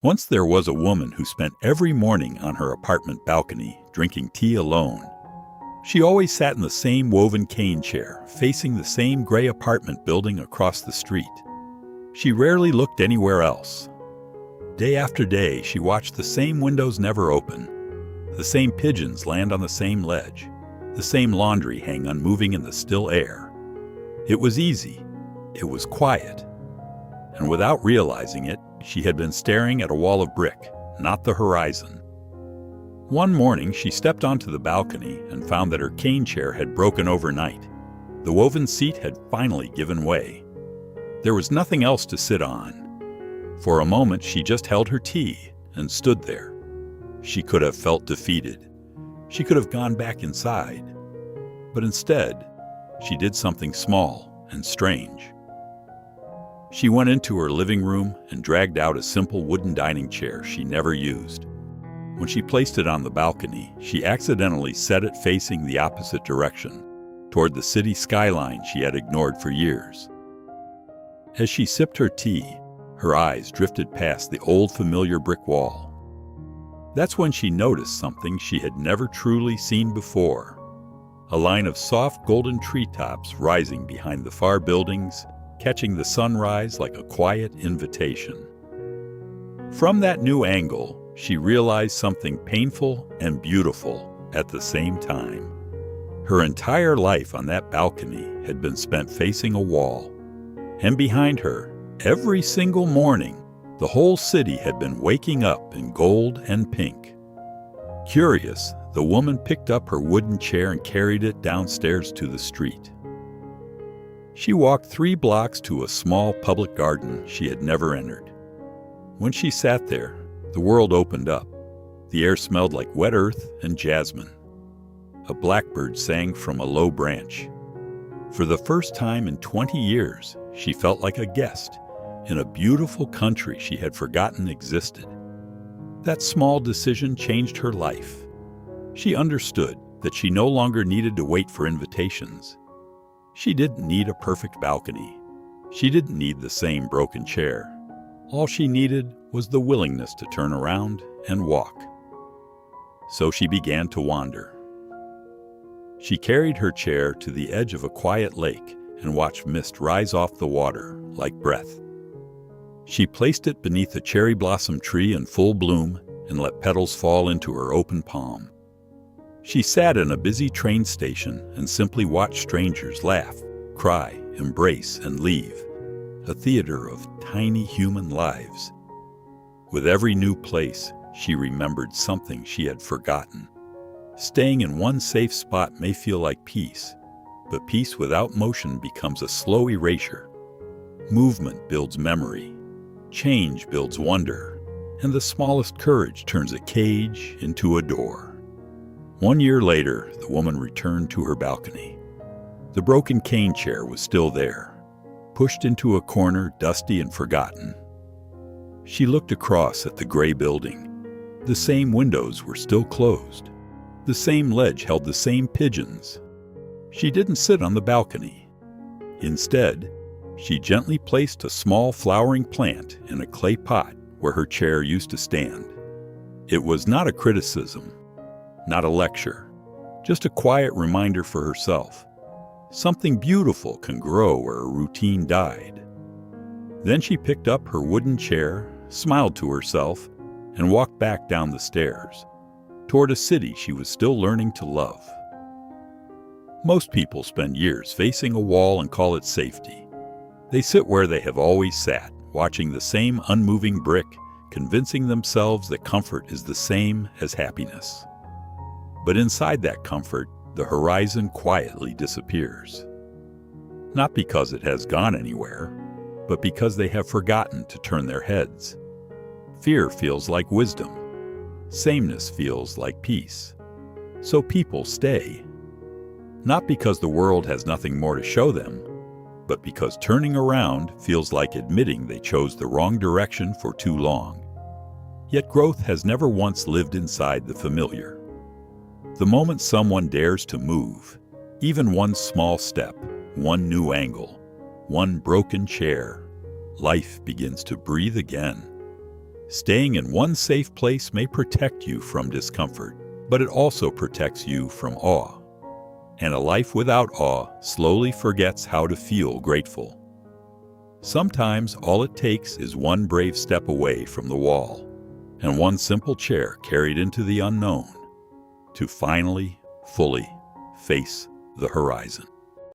Once there was a woman who spent every morning on her apartment balcony drinking tea alone. She always sat in the same woven cane chair, facing the same gray apartment building across the street. She rarely looked anywhere else. Day after day, she watched the same windows never open, the same pigeons land on the same ledge, the same laundry hang unmoving in the still air. It was easy. It was quiet. And without realizing it, she had been staring at a wall of brick, not the horizon. One morning, she stepped onto the balcony and found that her cane chair had broken overnight. The woven seat had finally given way. There was nothing else to sit on. For a moment, she just held her tea and stood there. She could have felt defeated. She could have gone back inside. But instead, she did something small and strange. She went into her living room and dragged out a simple wooden dining chair she never used. When she placed it on the balcony, she accidentally set it facing the opposite direction, toward the city skyline she had ignored for years. As she sipped her tea, her eyes drifted past the old familiar brick wall. That's when she noticed something she had never truly seen before. A line of soft golden treetops rising behind the far buildings, catching the sunrise like a quiet invitation. From that new angle, she realized something painful and beautiful at the same time. Her entire life on that balcony had been spent facing a wall, and behind her, every single morning, the whole city had been waking up in gold and pink. Curious, the woman picked up her wooden chair and carried it downstairs to the street. She walked 3 blocks to a small public garden she had never entered. When she sat there, the world opened up. The air smelled like wet earth and jasmine. A blackbird sang from a low branch. For the first time in 20 years, she felt like a guest in a beautiful country she had forgotten existed. That small decision changed her life. She understood that she no longer needed to wait for invitations. She didn't need a perfect balcony. She didn't need the same broken chair. All she needed was the willingness to turn around and walk. So she began to wander. She carried her chair to the edge of a quiet lake and watched mist rise off the water like breath. She placed it beneath a cherry blossom tree in full bloom and let petals fall into her open palm. She sat in a busy train station and simply watched strangers laugh, cry, embrace, and leave. A theater of tiny human lives. With every new place, she remembered something she had forgotten. Staying in one safe spot may feel like peace, but peace without motion becomes a slow erasure. Movement builds memory. Change builds wonder. And the smallest courage turns a cage into a door. 1 year later, the woman returned to her balcony. The broken cane chair was still there, pushed into a corner, dusty and forgotten. She looked across at the gray building. The same windows were still closed. The same ledge held the same pigeons. She didn't sit on the balcony. Instead, she gently placed a small flowering plant in a clay pot where her chair used to stand. It was not a criticism, not a lecture, just a quiet reminder for herself. Something beautiful can grow where a routine died. Then she picked up her wooden chair, smiled to herself, and walked back down the stairs, toward a city she was still learning to love. Most people spend years facing a wall and call it safety. They sit where they have always sat, watching the same unmoving brick, convincing themselves that comfort is the same as happiness. But inside that comfort, the horizon quietly disappears. Not because it has gone anywhere, but because they have forgotten to turn their heads. Fear feels like wisdom. Sameness feels like peace. So people stay. Not because the world has nothing more to show them, but because turning around feels like admitting they chose the wrong direction for too long. Yet growth has never once lived inside the familiar. The moment someone dares to move, even one small step, one new angle, one broken chair, life begins to breathe again. Staying in one safe place may protect you from discomfort, but it also protects you from awe. And a life without awe slowly forgets how to feel grateful. Sometimes all it takes is one brave step away from the wall, and one simple chair carried into the unknown, to finally, fully face the horizon.